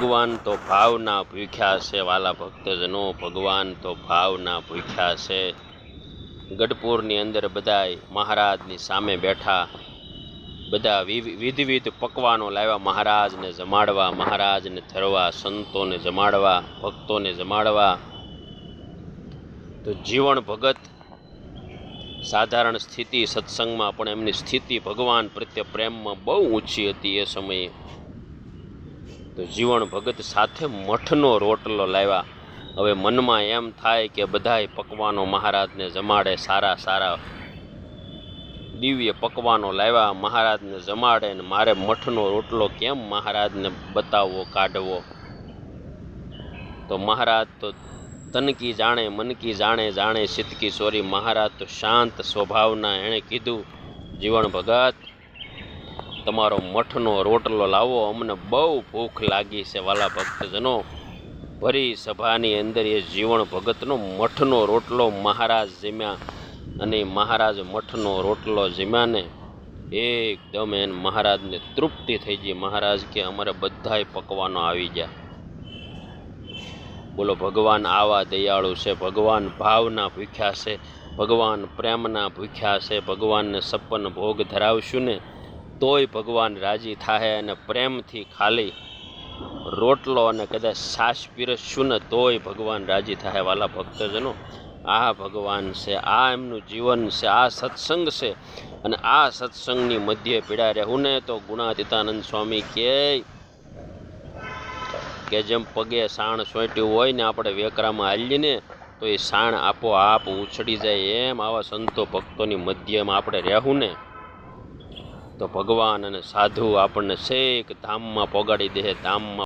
ભગવાન તો ભાવના ભૂખ્યા છે વાલા ભક્તજનો, ભગવાન તો ભાવના ભૂખ્યા છે। ગઢપુરની અંદર બધાય મહારાજની સામે બેઠા, બધા વિવિધ પકવાનો લાવ્યા મહારાજને જમાડવા, મહારાજને ધરવા, સંતોને જમાડવા, ભક્તોને જમાડવા। તો જીવણ ભગત સાધારણ સ્થિતિ સત્સંગમાં પણ એમની સ્થિતિ ભગવાન પ્રત્યે પ્રેમમાં બહુ ઊંચી હતી એ સમયે। તો જીવણ ભગત સાથે મઠનો રોટલો લાવ્યા। હવે મનમાં એમ થાય કે બધાય પકવાનો મહારાજને જમાડે, સારા સારા દિવ્ય પકવાનો લાવ્યા, મહારાજને જમાડે ને મારે મઠનો રોટલો કેમ મહારાજને બતાવવો, કાઢવો? તો મહારાજ તો તનકી જાણે મનકી જાણે, જાણે સિતકી સોરી। મહારાજ તો શાંત સ્વભાવના, એણે કીધું જીવણ ભગત તમારો મઠનો રોટલો લાવો, અમને બહુ ભૂખ લાગી છે વાલા ભક્તજનો। ભરી સભાની અંદર એ જીવણ ભગતનો મઠનો રોટલો મહારાજ જમ્યા, અને મહારાજ મઠનો રોટલો જમ્યા ને એકદમ એને મહારાજને તૃપ્તિ થઈ ગઈ। મહારાજ કે અમારે બધાય પકવાનો આવી ગયા। બોલો, ભગવાન આવા દયાળુ છે, ભગવાન ભાવના ભૂખ્યા છે, ભગવાન પ્રેમના ભૂખ્યા છે। ભગવાનને સપન ભોગ ધરાવશું ને તોય ભગવાન રાજી થાય, અને પ્રેમથી ખાલી રોટલો અને કદાચ છાશ પીરસશું ને તોય ભગવાન રાજી થાય વાલા ભક્તજનો। આ ભગવાન છે, આ એમનું જીવન છે, આ સત્સંગ છે, અને આ સત્સંગની મધ્યે પીડા રહેવું ને તો ગુણાતીતાનંદ સ્વામી કે જેમ પગે સાણ સોંટ્યું હોય ને આપણે વેકરામાં હાલીએ ને તો એ સાણ આપોઆપ ઉછળી જાય, એમ આવા સંતો ભક્તોની મધ્યમાં આપણે રહેવું ને તો ભગવાન અને સાધુ આપણને છેક ધામમાં પોગાડી દે, ધામમાં